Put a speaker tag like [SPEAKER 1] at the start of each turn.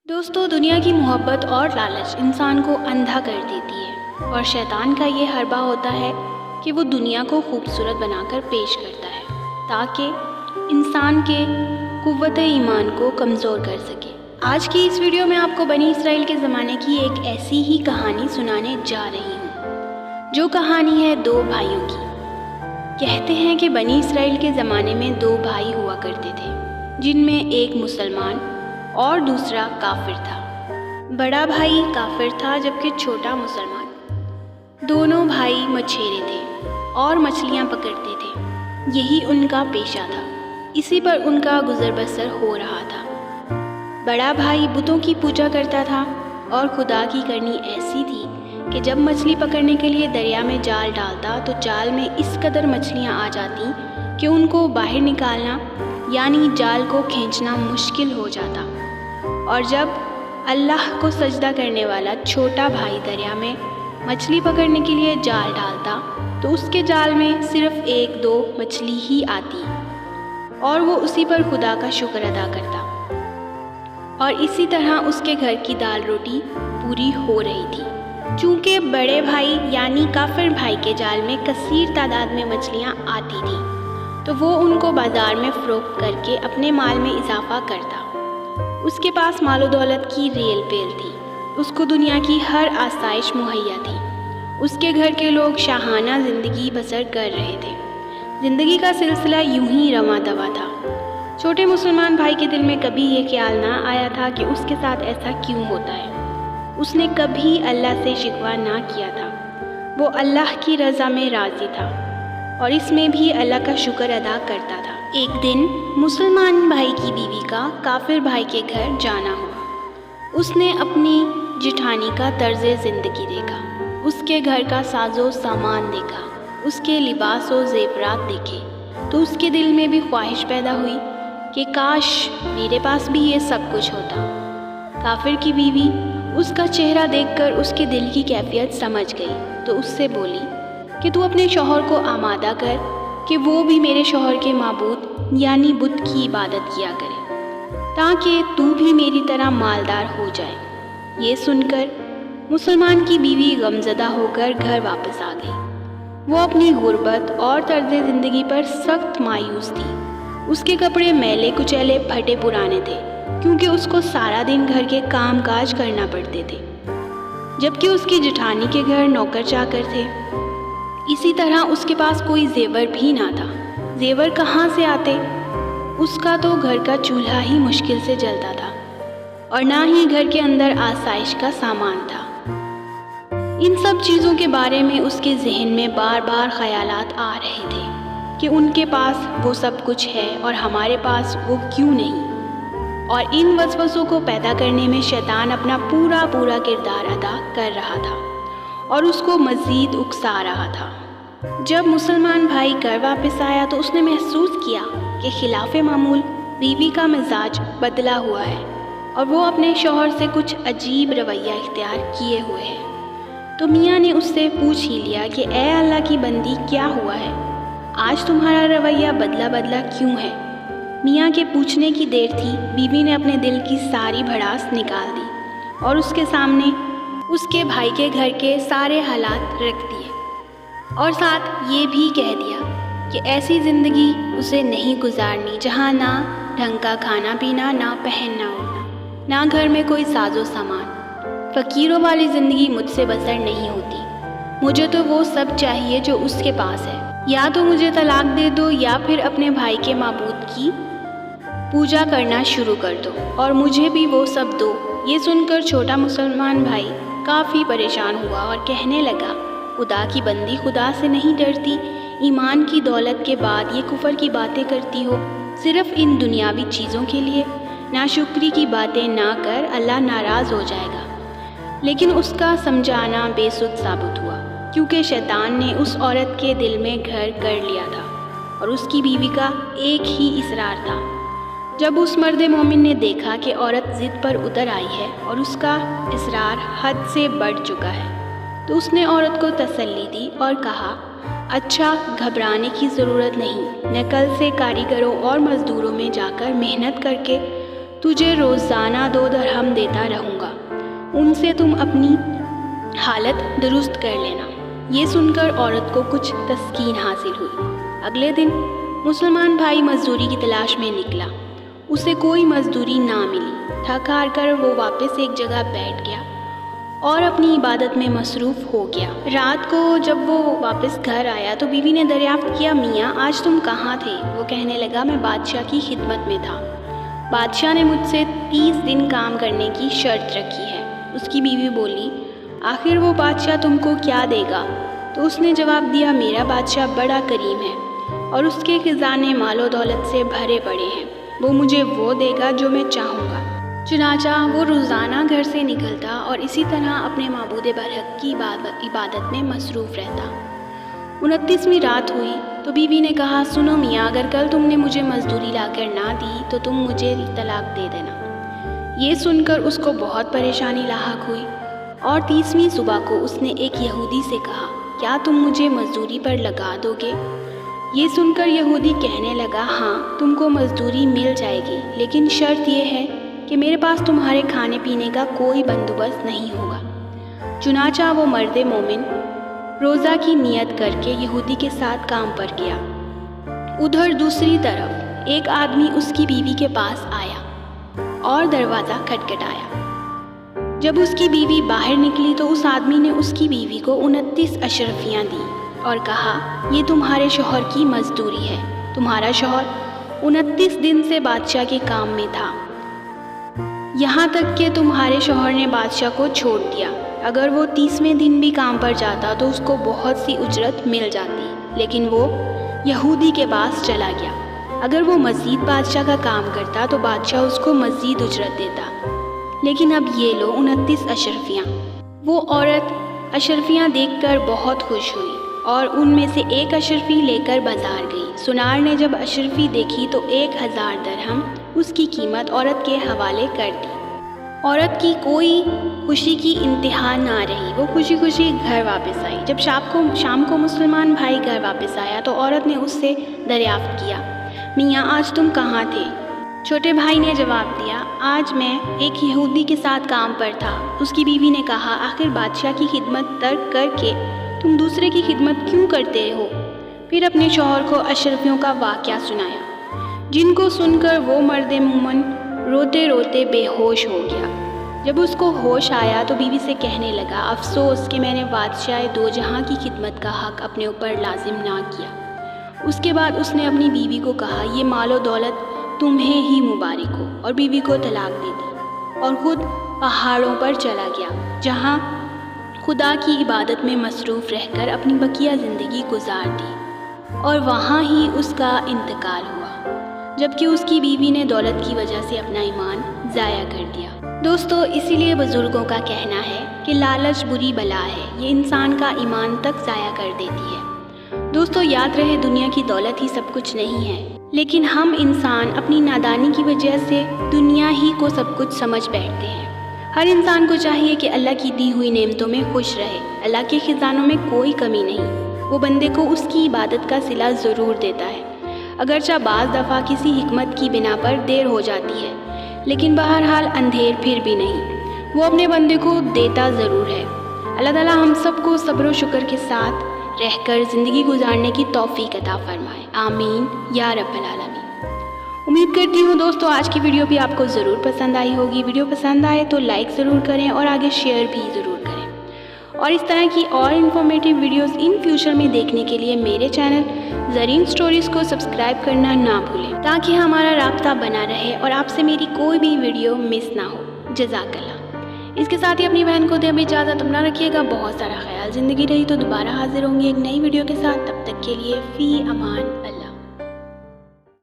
[SPEAKER 1] دوستو، دنیا کی محبت اور لالچ انسان کو اندھا کر دیتی ہے، اور شیطان کا یہ حربہ ہوتا ہے کہ وہ دنیا کو خوبصورت بنا کر پیش کرتا ہے تاکہ انسان کے قوت ایمان کو کمزور کر سکے۔ آج کی اس ویڈیو میں آپ کو بنی اسرائیل کے زمانے کی ایک ایسی ہی کہانی سنانے جا رہی ہوں، جو کہانی ہے دو بھائیوں کی۔ کہتے ہیں کہ بنی اسرائیل کے زمانے میں دو بھائی ہوا کرتے تھے، جن میں ایک مسلمان اور دوسرا کافر تھا۔ بڑا بھائی کافر تھا جبکہ چھوٹا مسلمان۔ دونوں بھائی مچھیرے تھے اور مچھلیاں پکڑتے تھے، یہی ان کا پیشہ تھا، اسی پر ان کا گزر بسر ہو رہا تھا۔ بڑا بھائی بتوں کی پوجا کرتا تھا اور خدا کی کرنی ایسی تھی کہ جب مچھلی پکڑنے کے لیے دریا میں جال ڈالتا تو جال میں اس قدر مچھلیاں آ جاتی کہ ان کو باہر نکالنا یعنی جال کو کھینچنا مشکل ہو جاتا۔ اور جب اللہ کو سجدہ کرنے والا چھوٹا بھائی دریا میں مچھلی پکڑنے کے لیے جال ڈالتا تو اس کے جال میں صرف ایک دو مچھلی ہی آتی، اور وہ اسی پر خدا کا شکر ادا کرتا، اور اسی طرح اس کے گھر کی دال روٹی پوری ہو رہی تھی۔ چونکہ بڑے بھائی یعنی کافر بھائی کے جال میں کثیر تعداد میں مچھلیاں آتی تھیں تو وہ ان کو بازار میں فروخت کر کے اپنے مال میں اضافہ کرتا۔ اس کے پاس مال و دولت کی ریل پیل تھی، اس کو دنیا کی ہر آسائش مہیا تھی۔ اس کے گھر کے لوگ شاہانہ زندگی بسر کر رہے تھے۔ زندگی کا سلسلہ یوں ہی رواں دواں تھا۔ چھوٹے مسلمان بھائی کے دل میں کبھی یہ خیال نہ آیا تھا کہ اس کے ساتھ ایسا کیوں ہوتا ہے۔ اس نے کبھی اللہ سے شکوہ نہ کیا تھا، وہ اللہ کی رضا میں راضی تھا اور اس میں بھی اللہ کا شکر ادا کرتا تھا۔ ایک دن مسلمان بھائی کی بیوی کا کافر بھائی کے گھر جانا ہوا۔ اس نے اپنی جٹھانی کا طرز زندگی دیکھا، اس کے گھر کا ساز و سامان دیکھا، اس کے لباس و زیورات دیکھے تو اس کے دل میں بھی خواہش پیدا ہوئی کہ کاش میرے پاس بھی یہ سب کچھ ہوتا۔ کافر کی بیوی اس کا چہرہ دیکھ کر اس کے دل کی کیفیت سمجھ گئی تو اس سے بولی کہ تو اپنے شوہر کو آمادہ کر کہ وہ بھی میرے شوہر کے معبود یعنی بت کی عبادت کیا کرے تاکہ تو بھی میری طرح مالدار ہو جائے۔ یہ سن کر مسلمان کی بیوی غمزدہ ہو کر گھر واپس آ گئی۔ وہ اپنی غربت اور طرز زندگی پر سخت مایوس تھی۔ اس کے کپڑے میلے کچیلے پھٹے پرانے تھے کیونکہ اس کو سارا دن گھر کے کام کاج کرنا پڑتے تھے، جبکہ اس کی جٹھانی کے گھر نوکر چاکر تھے۔ اسی طرح اس کے پاس کوئی زیور بھی نہ تھا۔ زیور کہاں سے آتے؟ اس کا تو گھر کا چولہا ہی مشکل سے جلتا تھا اور نہ ہی گھر کے اندر آسائش کا سامان تھا۔ ان سب چیزوں کے بارے میں اس کے ذہن میں بار بار خیالات آ رہے تھے کہ ان کے پاس وہ سب کچھ ہے اور ہمارے پاس وہ کیوں نہیں، اور ان وسوسوں کو پیدا کرنے میں شیطان اپنا پورا کردار ادا کر رہا تھا اور اس کو مزید اکسا رہا تھا۔ جب مسلمان بھائی گھر واپس آیا تو اس نے محسوس کیا کہ خلاف معمول بیوی کا مزاج بدلا ہوا ہے اور وہ اپنے شوہر سے کچھ عجیب رویہ اختیار کیے ہوئے ہے۔ تو میاں نے اس سے پوچھ ہی لیا کہ اے اللہ کی بندی، کیا ہوا ہے؟ آج تمہارا رویہ بدلا کیوں ہے؟ میاں کے پوچھنے کی دیر تھی، بیوی نے اپنے دل کی ساری بھڑاس نکال دی اور اس کے سامنے اس کے بھائی کے گھر کے سارے حالات رکھ دیے، اور ساتھ یہ بھی کہہ دیا کہ ایسی زندگی اسے نہیں گزارنی جہاں نہ ڈھنگ کا کھانا پینا، نہ پہننا اوڑھنا، نہ گھر میں کوئی ساز و سامان۔ فقیروں والی زندگی مجھ سے بسر نہیں ہوتی، مجھے تو وہ سب چاہیے جو اس کے پاس ہے۔ یا تو مجھے طلاق دے دو یا پھر اپنے بھائی کے معبود کی پوجا کرنا شروع کر دو اور مجھے بھی وہ سب دو۔ یہ سن کر چھوٹا مسلمان بھائی کافی پریشان ہوا اور کہنے لگا، خدا کی بندی، خدا سے نہیں ڈرتی؟ ایمان کی دولت کے بعد یہ کفر کی باتیں کرتی ہو، صرف ان دنیاوی چیزوں کے لیے؟ ناشکری کی باتیں نہ کر، اللہ ناراض ہو جائے گا۔ لیکن اس کا سمجھانا بے سود ثابت ہوا کیونکہ شیطان نے اس عورت کے دل میں گھر کر لیا تھا اور اس کی بیوی کا ایک ہی اصرار تھا۔ جب اس مرد مومن نے دیکھا کہ عورت ضد پر اتر آئی ہے اور اس کا اصرار حد سے بڑھ چکا ہے تو اس نے عورت کو تسلی دی اور کہا، اچھا، گھبرانے کی ضرورت نہیں، میں کل سے کاریگروں اور مزدوروں میں جا کر محنت کر کے تجھے روزانہ 2 درہم دیتا رہوں گا، ان سے تم اپنی حالت درست کر لینا۔ یہ سن کر عورت کو کچھ تسکین حاصل ہوئی۔ اگلے دن مسلمان بھائی مزدوری کی تلاش میں نکلا، اسے کوئی مزدوری نہ ملی۔ تھک ہار کر وہ واپس ایک جگہ بیٹھ گیا اور اپنی عبادت میں مصروف ہو گیا۔ رات کو جب وہ واپس گھر آیا تو بیوی نے دریافت کیا، میاں آج تم کہاں تھے؟ وہ کہنے لگا، میں بادشاہ کی خدمت میں تھا، بادشاہ نے مجھ سے 30 دن کام کرنے کی شرط رکھی ہے۔ اس کی بیوی بولی، آخر وہ بادشاہ تم کو کیا دے گا؟ تو اس نے جواب دیا، میرا بادشاہ بڑا کریم ہے اور اس کے خزانے مال و دولت سے بھرے پڑے ہیں، وہ مجھے وہ دے گا جو میں چاہوں گا۔ چنانچہ وہ روزانہ گھر سے نکلتا اور اسی طرح اپنے معبود برحق کی عبادت میں مصروف رہتا۔ 29ویں رات ہوئی تو بیوی نے کہا، سنو میاں، اگر کل تم نے مجھے مزدوری لا کر نہ دی تو تم مجھے طلاق دے دینا۔ یہ سن کر اس کو بہت پریشانی لاحق ہوئی اور 30ویں صبح کو اس نے ایک یہودی سے کہا، کیا تم مجھے مزدوری پر لگا دو گے؟ یہ سن کر یہودی کہنے لگا، ہاں تم کو مزدوری مل جائے گی، لیکن شرط یہ ہے کہ میرے پاس تمہارے کھانے پینے کا کوئی بندوبست نہیں ہوگا۔ چنانچہ وہ مرد مومن روزہ کی نیت کر کے یہودی کے ساتھ کام پر گیا۔ ادھر دوسری طرف ایک آدمی اس کی بیوی کے پاس آیا اور دروازہ کھٹکھٹایا۔ جب اس کی بیوی باہر نکلی تو اس آدمی نے اس کی بیوی کو 29 اشرفیاں دیں اور کہا، یہ تمہارے شوہر کی مزدوری ہے۔ تمہارا شوہر 29 دن سے بادشاہ کے کام میں تھا، یہاں تک کہ تمہارے شوہر نے بادشاہ کو چھوڑ دیا۔ اگر وہ 30ویں دن بھی کام پر جاتا تو اس کو بہت سی اجرت مل جاتی، لیکن وہ یہودی کے پاس چلا گیا۔ اگر وہ مزید بادشاہ کا کام کرتا تو بادشاہ اس کو مزید اجرت دیتا، لیکن اب یہ لو 29 اشرفیاں۔ وہ عورت اشرفیاں دیکھ کر بہت خوش ہوئی اور ان میں سے ایک اشرفی لے کر بازار گئی۔ سنار نے جب اشرفی دیکھی تو 1000 درہم اس کی قیمت عورت کے حوالے کر دی۔ عورت کی کوئی خوشی کی انتہا نہ رہی، وہ خوشی خوشی گھر واپس آئی۔ جب شام کو مسلمان بھائی گھر واپس آیا تو عورت نے اس سے دریافت کیا، میاں آج تم کہاں تھے؟ چھوٹے بھائی نے جواب دیا، آج میں ایک یہودی کے ساتھ کام پر تھا۔ اس کی بیوی نے کہا، آخر بادشاہ کی خدمت ترک کر کے تم دوسرے کی خدمت کیوں کرتے ہو؟ پھر اپنے شوہر کو اشرفیوں کا واقعہ سنایا، جن کو سن کر وہ مرد مومن روتے روتے بے ہوش ہو گیا۔ جب اس کو ہوش آیا تو بیوی سے کہنے لگا، افسوس کہ میں نے بادشاہ دو جہاں کی خدمت کا حق اپنے اوپر لازم نہ کیا۔ اس کے بعد اس نے اپنی بیوی کو کہا، یہ مال و دولت تمہیں ہی مبارک ہو، اور بیوی کو طلاق دے دی اور خود پہاڑوں پر چلا گیا، جہاں خدا کی عبادت میں مصروف رہ کر اپنی بقیہ زندگی گزار دی، اور وہاں ہی اس کا انتقال ہوا، جبکہ اس کی بیوی نے دولت کی وجہ سے اپنا ایمان ضائع کر دیا۔ دوستو، اسی لیے بزرگوں کا کہنا ہے کہ لالچ بری بلا ہے، یہ انسان کا ایمان تک ضائع کر دیتی ہے۔ دوستو، یاد رہے دنیا کی دولت ہی سب کچھ نہیں ہے، لیکن ہم انسان اپنی نادانی کی وجہ سے دنیا ہی کو سب کچھ سمجھ بیٹھتے ہیں۔ ہر انسان کو چاہیے کہ اللہ کی دی ہوئی نعمتوں میں خوش رہے۔ اللہ کے خزانوں میں کوئی کمی نہیں، وہ بندے کو اس کی عبادت کا صلہ ضرور دیتا ہے، اگرچہ بعض دفعہ کسی حکمت کی بنا پر دیر ہو جاتی ہے، لیکن بہرحال اندھیر پھر بھی نہیں، وہ اپنے بندے کو دیتا ضرور ہے۔ اللہ تعالیٰ ہم سب کو صبر و شکر کے ساتھ رہ کر زندگی گزارنے کی توفیق عطا فرمائے، آمین یا رب العالمین۔ امید کرتی ہوں دوستو آج کی ویڈیو بھی آپ کو ضرور پسند آئی ہوگی۔ ویڈیو پسند آئے تو لائک ضرور کریں اور آگے شیئر بھی ضرور کریں، اور اس طرح کی اور انفارمیٹیو ویڈیوز ان فیوچر میں دیکھنے کے لیے میرے چینل زرین سٹوریز کو سبسکرائب کرنا نہ بھولیں، تاکہ ہمارا رابطہ بنا رہے اور آپ سے میری کوئی بھی ویڈیو مس نہ ہو۔ جزاک اللہ۔ اس کے ساتھ ہی اپنی بہن کو دے اب اجازت، اپنا رکھیے گا بہت سارا خیال۔ زندگی رہی تو دوبارہ حاضر ہوں گی ایک نئی ویڈیو کے ساتھ، تب تک کے لیے فی امان اللہ۔